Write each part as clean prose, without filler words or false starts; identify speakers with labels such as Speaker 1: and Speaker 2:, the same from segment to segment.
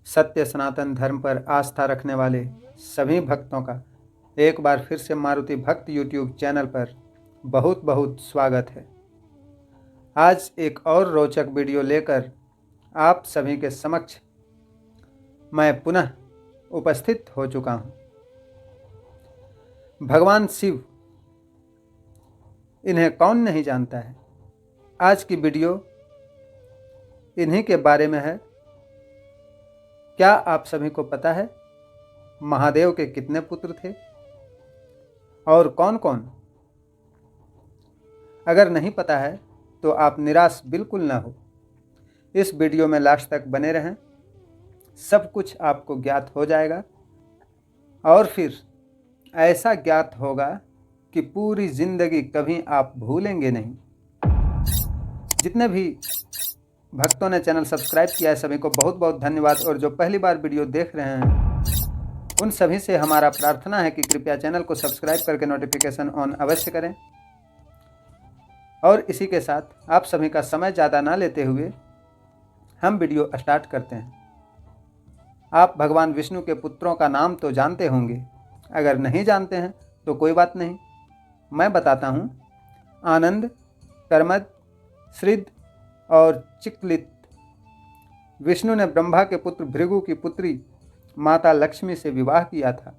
Speaker 1: सत्य सनातन धर्म पर आस्था रखने वाले सभी भक्तों का एक बार फिर से मारुति भक्त यूट्यूब चैनल पर बहुत बहुत स्वागत है। आज एक और रोचक वीडियो लेकर आप सभी के समक्ष मैं पुनः उपस्थित हो चुका हूँ। भगवान शिव, इन्हें कौन नहीं जानता है। आज की वीडियो इन्हीं के बारे में है। क्या आप सभी को पता है महादेव के कितने पुत्र थे और कौन कौन? अगर नहीं पता है तो आप निराश बिल्कुल न हो। इस वीडियो में लास्ट तक बने रहें, सब कुछ आपको ज्ञात हो जाएगा और फिर ऐसा ज्ञात होगा कि पूरी जिंदगी कभी आप भूलेंगे नहीं। जितने भी भक्तों ने चैनल सब्सक्राइब किया है सभी को बहुत बहुत धन्यवाद, और जो पहली बार वीडियो देख रहे हैं उन सभी से हमारा प्रार्थना है कि कृपया चैनल को सब्सक्राइब करके नोटिफिकेशन ऑन अवश्य करें। और इसी के साथ आप सभी का समय ज़्यादा ना लेते हुए हम वीडियो स्टार्ट करते हैं। आप भगवान विष्णु के पुत्रों का नाम तो जानते होंगे, अगर नहीं जानते हैं तो कोई बात नहीं, मैं बताता हूँ। आनंद, कर्मद, श्रिद्ध और चिक्लित। विष्णु ने ब्रह्मा के पुत्र भृगु की पुत्री माता लक्ष्मी से विवाह किया था।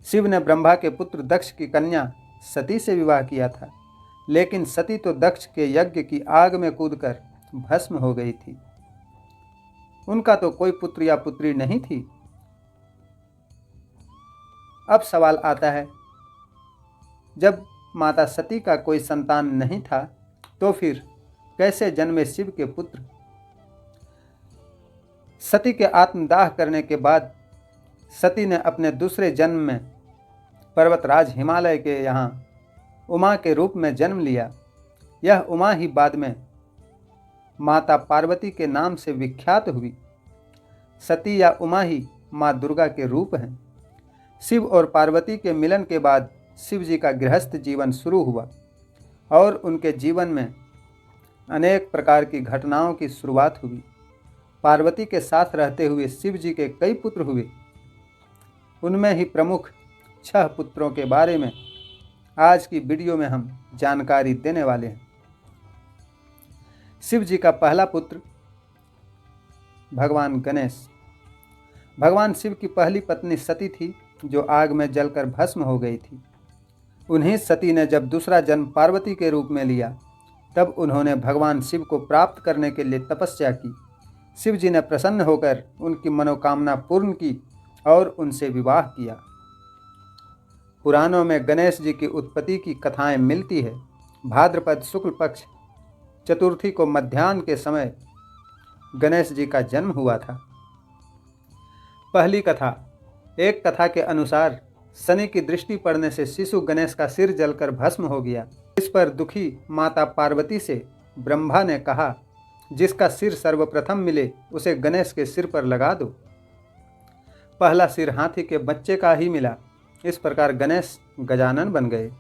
Speaker 1: शिव ने ब्रह्मा के पुत्र दक्ष की कन्या सती से विवाह किया था, लेकिन सती तो दक्ष के यज्ञ की आग में कूदकर भस्म हो गई थी। उनका तो कोई पुत्र या पुत्री नहीं थी। अब सवाल आता है, जब माता सती का कोई संतान नहीं था तो फिर कैसे जन्मे शिव के पुत्र? सती के आत्मदाह करने के बाद सती ने अपने दूसरे जन्म में पर्वतराज हिमालय के यहाँ उमा के रूप में जन्म लिया। यह उमा ही बाद में माता पार्वती के नाम से विख्यात हुई। सती या उमा ही माँ दुर्गा के रूप हैं। शिव और पार्वती के मिलन के बाद शिव जी का गृहस्थ जीवन शुरू हुआ और उनके जीवन में अनेक प्रकार की घटनाओं की शुरुआत हुई। पार्वती के साथ रहते हुए शिव जी के कई पुत्र हुए। उनमें ही प्रमुख 6 पुत्रों के बारे में आज की वीडियो में हम जानकारी देने वाले हैं। शिव जी का पहला पुत्र भगवान गणेश। भगवान शिव की पहली पत्नी सती थी, जो आग में जलकर भस्म हो गई थी। उन्हीं सती ने जब दूसरा जन्म पार्वती के रूप में लिया, तब उन्होंने भगवान शिव को प्राप्त करने के लिए तपस्या की। शिव जी ने प्रसन्न होकर उनकी मनोकामना पूर्ण की और उनसे विवाह किया। पुराणों में गणेश जी की उत्पत्ति की कथाएं मिलती है। भाद्रपद शुक्ल पक्ष चतुर्थी को मध्याह्न के समय गणेश जी का जन्म हुआ था। पहली कथा। एक कथा के अनुसार शनि की दृष्टि पड़ने से शिशु गणेश का सिर जलकर भस्म हो गया। इस पर दुखी माता पार्वती से ब्रह्मा ने कहा, जिसका सिर सर्वप्रथम मिले उसे गणेश के सिर पर लगा दो। पहला सिर हाथी के बच्चे का ही मिला। इस प्रकार गणेश गजानन बन गए।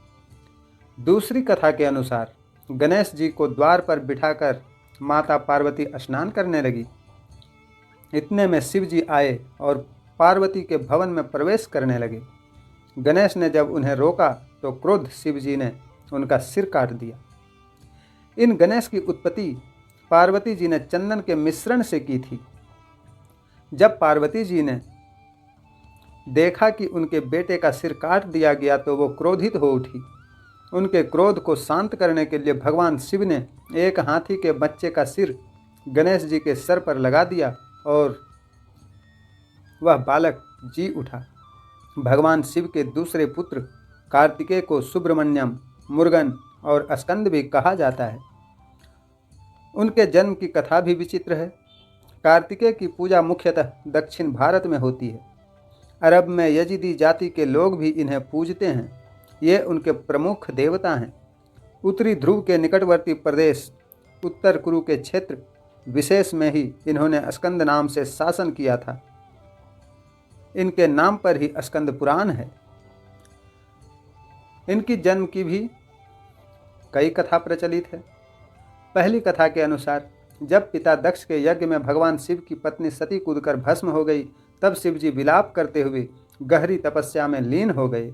Speaker 1: दूसरी कथा के अनुसार गणेश जी को द्वार पर बिठाकर माता पार्वती स्नान करने लगी। इतने में शिव जी आए और पार्वती के भवन में प्रवेश करने लगे। गणेश ने जब उन्हें रोका तो क्रोध शिव जी ने उनका सिर काट दिया। इन गणेश की उत्पत्ति पार्वती जी ने चंदन के मिश्रण से की थी। जब पार्वती जी ने देखा कि उनके बेटे का सिर काट दिया गया तो वो क्रोधित हो उठी। उनके क्रोध को शांत करने के लिए भगवान शिव ने एक हाथी के बच्चे का सिर गणेश जी के सर पर लगा दिया और वह बालक जी उठा। भगवान शिव के दूसरे पुत्र कार्तिकेय को सुब्रमण्यम, मुर्गन और स्कंद भी कहा जाता है। उनके जन्म की कथा भी विचित्र है। कार्तिकेय की पूजा मुख्यतः दक्षिण भारत में होती है। अरब में यजीदी जाति के लोग भी इन्हें पूजते हैं। ये उनके प्रमुख देवता हैं। उत्तरी ध्रुव के निकटवर्ती प्रदेश उत्तर कुरु के क्षेत्र विशेष में ही इन्होंने स्कंद नाम से शासन किया था। इनके नाम पर ही स्कंद पुराण है। इनकी जन्म की भी कई कथा प्रचलित है। पहली कथा के अनुसार जब पिता दक्ष के यज्ञ में भगवान शिव की पत्नी सती कूदकर भस्म हो गई, तब शिव जी विलाप करते हुए गहरी तपस्या में लीन हो गए।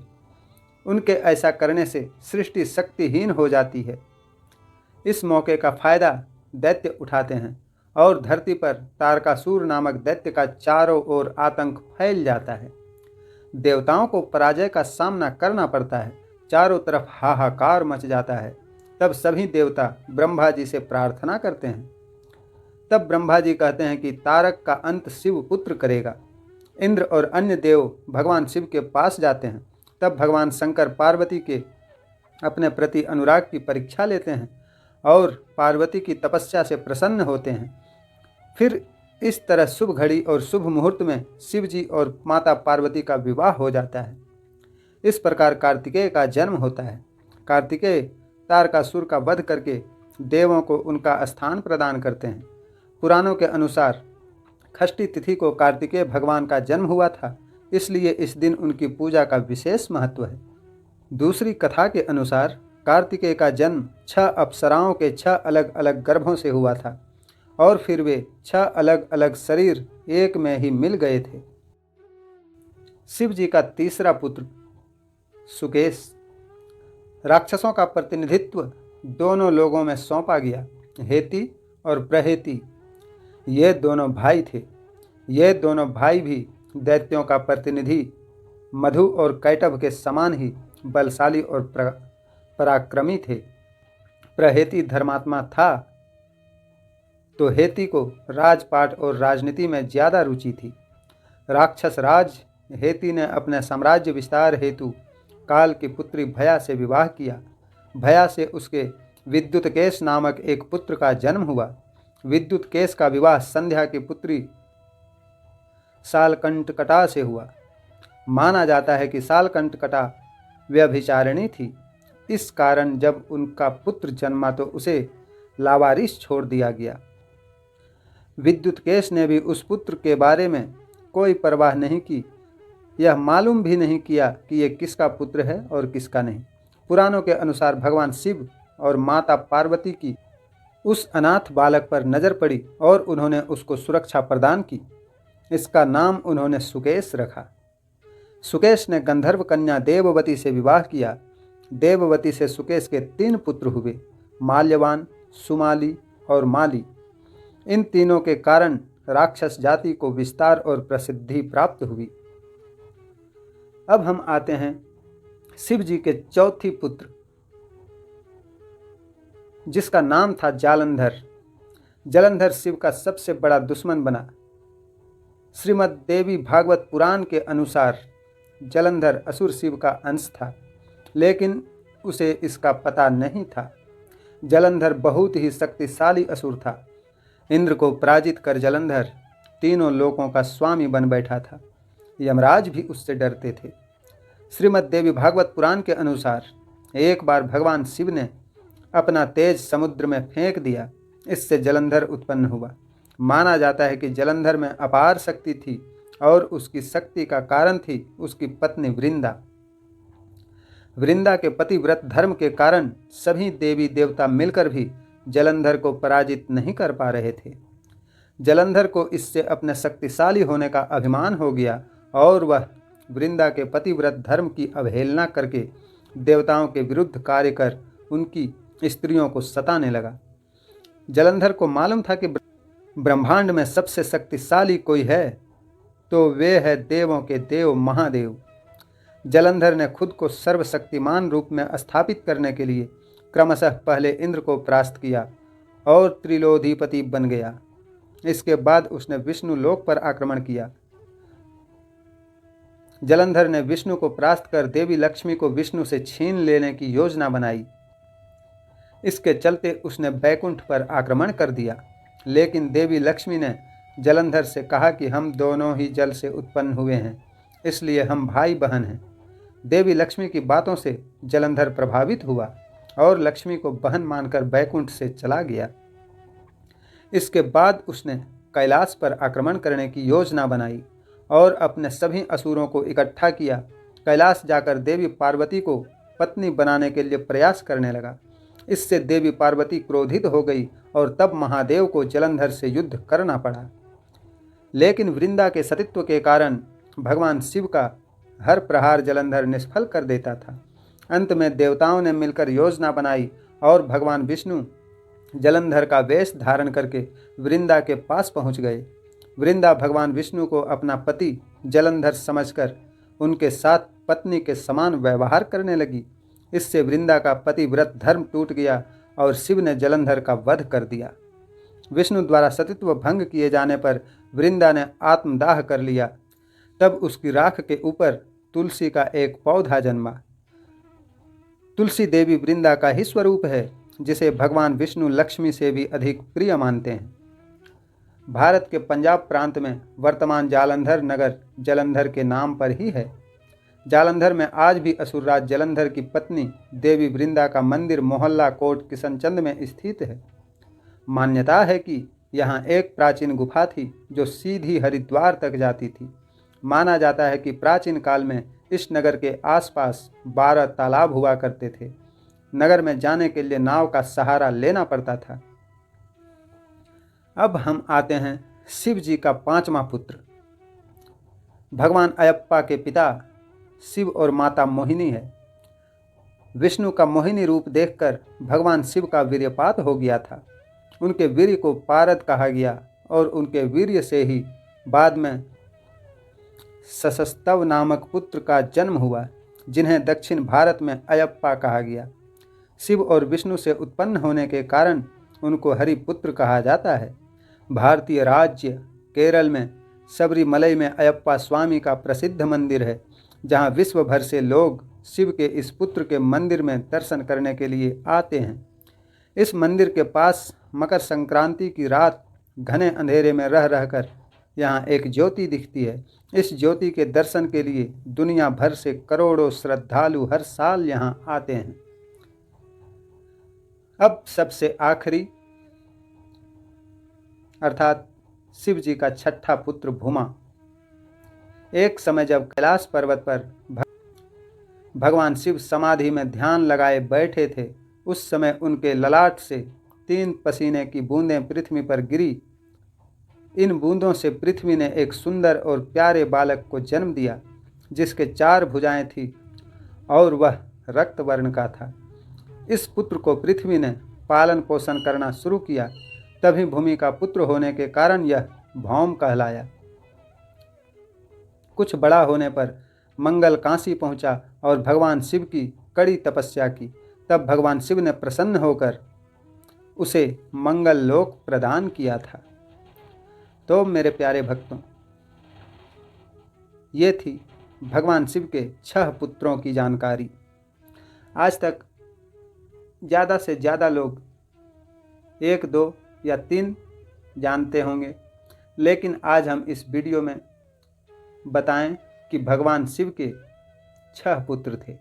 Speaker 1: उनके ऐसा करने से सृष्टि शक्तिहीन हो जाती है। इस मौके का फायदा दैत्य उठाते हैं और धरती पर तारकासुर नामक दैत्य का चारों ओर आतंक फैल जाता है। देवताओं को पराजय का सामना करना पड़ता है। चारों तरफ हाहाकार मच जाता है। तब सभी देवता ब्रह्मा जी से प्रार्थना करते हैं। तब ब्रह्मा जी कहते हैं कि तारक का अंत शिव पुत्र करेगा। इंद्र और अन्य देव भगवान शिव के पास जाते हैं। तब भगवान शंकर पार्वती के अपने प्रति अनुराग की परीक्षा लेते हैं और पार्वती की तपस्या से प्रसन्न होते हैं। फिर इस तरह शुभ घड़ी और शुभ मुहूर्त में शिव जी और माता पार्वती का विवाह हो जाता है। इस प्रकार कार्तिकेय का जन्म होता है। कार्तिकेय तारकासुर का वध करके देवों को उनका स्थान प्रदान करते हैं। पुराणों के अनुसार षष्ठी तिथि को कार्तिकेय भगवान का जन्म हुआ था, इसलिए इस दिन उनकी पूजा का विशेष महत्व है। दूसरी कथा के अनुसार कार्तिकेय का जन्म 6 अप्सराओं के 6 अलग अलग गर्भों से हुआ था और फिर वे 6 अलग अलग शरीर एक में ही मिल गए थे। शिव जी का तीसरा पुत्र सुकेश। राक्षसों का प्रतिनिधित्व दोनों लोगों में सौंपा गया। हेती और प्रहेती ये दोनों भाई थे। ये दोनों भाई भी दैत्यों का प्रतिनिधि मधु और कैटभ के समान ही बलशाली और पराक्रमी थे। प्रहेती धर्मात्मा था तो हेती को राजपाट और राजनीति में ज़्यादा रुचि थी। राक्षस राज हेती ने अपने साम्राज्य विस्तार हेतु काल की पुत्री भया से विवाह किया। भया से उसके विद्युतकेश नामक एक पुत्र का जन्म हुआ। विद्युतकेश का विवाह संध्या की पुत्री सालकंटकटा से हुआ। माना जाता है कि सालकंटकटा व्यभिचारिणी थी। इस कारण जब उनका पुत्र जन्मा तो उसे लावारिस छोड़ दिया गया। विद्युतकेश ने भी उस पुत्र के बारे में कोई परवाह नहीं की। यह मालूम भी नहीं किया कि ये किसका पुत्र है और किसका नहीं। पुराणों के अनुसार भगवान शिव और माता पार्वती की उस अनाथ बालक पर नज़र पड़ी और उन्होंने उसको सुरक्षा प्रदान की। इसका नाम उन्होंने सुकेश रखा। सुकेश ने गंधर्व कन्या देववती से विवाह किया। देववती से सुकेश के 3 पुत्र हुए, माल्यवान, सुमाली और माली। इन तीनों के कारण राक्षस जाति को विस्तार और प्रसिद्धि प्राप्त हुई। अब हम आते हैं शिव जी के चौथी पुत्र, जिसका नाम था जालंधर। जलंधर शिव का सबसे बड़ा दुश्मन बना। श्रीमद् देवी भागवत पुराण के अनुसार जलंधर असुर शिव का अंश था, लेकिन उसे इसका पता नहीं था। जलंधर बहुत ही शक्तिशाली असुर था। इंद्र को पराजित कर जलंधर तीनों लोकों का स्वामी बन बैठा था। यमराज भी उससे डरते थे। श्रीमद् देवी भागवत पुराण के अनुसार एक बार भगवान शिव ने अपना तेज समुद्र में फेंक दिया। इससे जलंधर उत्पन्न हुआ। माना जाता है कि जलंधर में अपार शक्ति थी और उसकी शक्ति का कारण थी उसकी पत्नी वृंदा। वृंदा के पतिव्रत धर्म के कारण सभी देवी देवता मिलकर भी जलंधर को पराजित नहीं कर पा रहे थे। जलंधर को इससे अपने शक्तिशाली होने का अभिमान हो गया और वह वृंदा के पतिव्रत धर्म की अवहेलना करके देवताओं के विरुद्ध कार्य कर उनकी स्त्रियों को सताने लगा। जलंधर को मालूम था कि ब्रह्मांड में सबसे शक्तिशाली कोई है तो वे है देवों के देव महादेव। जलंधर ने खुद को सर्वशक्तिमान रूप में स्थापित करने के लिए क्रमशः पहले इंद्र को परास्त किया और त्रिलोधीपति बन गया। इसके बाद उसने विष्णु लोक पर आक्रमण किया। जलंधर ने विष्णु को परास्त कर देवी लक्ष्मी को विष्णु से छीन लेने की योजना बनाई। इसके चलते उसने बैकुंठ पर आक्रमण कर दिया, लेकिन देवी लक्ष्मी ने जलंधर से कहा कि हम दोनों ही जल से उत्पन्न हुए हैं, इसलिए हम भाई बहन हैं। देवी लक्ष्मी की बातों से जलंधर प्रभावित हुआ और लक्ष्मी को बहन मानकर बैकुंठ से चला गया। इसके बाद उसने कैलाश पर आक्रमण करने की योजना बनाई और अपने सभी असुरों को इकट्ठा किया। कैलाश जाकर देवी पार्वती को पत्नी बनाने के लिए प्रयास करने लगा। इससे देवी पार्वती क्रोधित हो गई और तब महादेव को जलंधर से युद्ध करना पड़ा। लेकिन वृंदा के सतीत्व के कारण भगवान शिव का हर प्रहार जलंधर निष्फल कर देता था। अंत में देवताओं ने मिलकर योजना बनाई और भगवान विष्णु जलंधर का वेश धारण करके वृंदा के पास पहुंच गए। वृंदा भगवान विष्णु को अपना पति जलंधर समझकर उनके साथ पत्नी के समान व्यवहार करने लगी। इससे वृंदा का पतिव्रत धर्म टूट गया और शिव ने जलंधर का वध कर दिया। विष्णु द्वारा सतीत्व भंग किए जाने पर वृंदा ने आत्मदाह कर लिया। तब उसकी राख के ऊपर तुलसी का एक पौधा जन्मा। तुलसी देवी वृंदा का ही स्वरूप है, जिसे भगवान विष्णु लक्ष्मी से भी अधिक प्रिय मानते हैं। भारत के पंजाब प्रांत में वर्तमान जालंधर नगर जलंधर के नाम पर ही है। जालंधर में आज भी असुरराज जलंधर की पत्नी देवी वृंदा का मंदिर मोहल्ला कोट किशनचंद में स्थित है। मान्यता है कि यहाँ एक प्राचीन गुफा थी जो सीधी हरिद्वार तक जाती थी। माना जाता है कि प्राचीन काल में इस नगर के आसपास 12 तालाब हुआ करते थे। नगर में जाने के लिए नाव का सहारा लेना पड़ता था। अब हम आते हैं शिव जी का 5वां पुत्र। भगवान अयप्पा के पिता शिव और माता मोहिनी है। विष्णु का मोहिनी रूप देखकर भगवान शिव का वीर्यपात हो गया था। उनके वीर्य को पारद कहा गया और उनके वीर्य से ही बाद में सशस्तव नामक पुत्र का जन्म हुआ, जिन्हें दक्षिण भारत में अयप्पा कहा गया। शिव और विष्णु से उत्पन्न होने के कारण उनको हरिपुत्र कहा जाता है। भारतीय राज्य केरल में सबरीमलई में अयप्पा स्वामी का प्रसिद्ध मंदिर है, जहाँ विश्व भर से लोग शिव के इस पुत्र के मंदिर में दर्शन करने के लिए आते हैं। इस मंदिर के पास मकर संक्रांति की रात घने अंधेरे में रह रहकर यहाँ एक ज्योति दिखती है। इस ज्योति के दर्शन के लिए दुनिया भर से करोड़ों श्रद्धालु हर साल यहाँ आते हैं। अब सबसे आखिरी अर्थात शिव जी का 6ठा पुत्र भूमा। एक समय जब कैलाश पर्वत पर भगवान शिव समाधि में ध्यान लगाए बैठे थे, उस समय उनके ललाट से 3 पसीने की बूंदें पृथ्वी पर गिरी। इन बूंदों से पृथ्वी ने एक सुंदर और प्यारे बालक को जन्म दिया, जिसके 4 भुजाएं थीं और वह रक्त वर्ण का था। इस पुत्र को पृथ्वी ने पालन पोषण करना शुरू किया, तभी भूमि का पुत्र होने के कारण यह भौम कहलाया। कुछ बड़ा होने पर मंगल काशी पहुंचा और भगवान शिव की कड़ी तपस्या की। तब भगवान शिव ने प्रसन्न होकर उसे मंगल लोक प्रदान किया था। तो मेरे प्यारे भक्तों, ये थी भगवान शिव के 6 पुत्रों की जानकारी। आज तक ज़्यादा से ज़्यादा लोग 1, 2 या 3 जानते होंगे, लेकिन आज हम इस वीडियो में बताएं कि भगवान शिव के 6 पुत्र थे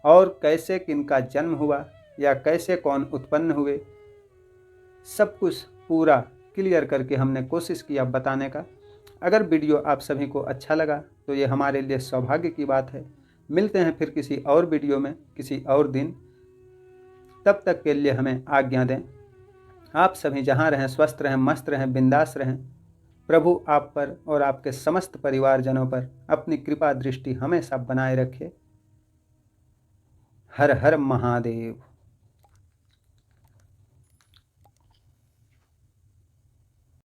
Speaker 1: और कैसे किनका जन्म हुआ या कैसे कौन उत्पन्न हुए, सब कुछ पूरा क्लियर करके हमने कोशिश किया बताने का। अगर वीडियो आप सभी को अच्छा लगा तो ये हमारे लिए सौभाग्य की बात है। मिलते हैं फिर किसी और वीडियो में किसी और दिन। तब तक के लिए हमें आज्ञा दें। आप सभी जहाँ रहें स्वस्थ रहें, मस्त रहें, बिंदास रहें। प्रभु आप पर और आपके समस्त परिवारजनों पर अपनी कृपा दृष्टि हमेशा बनाए रखे। हर हर महादेव।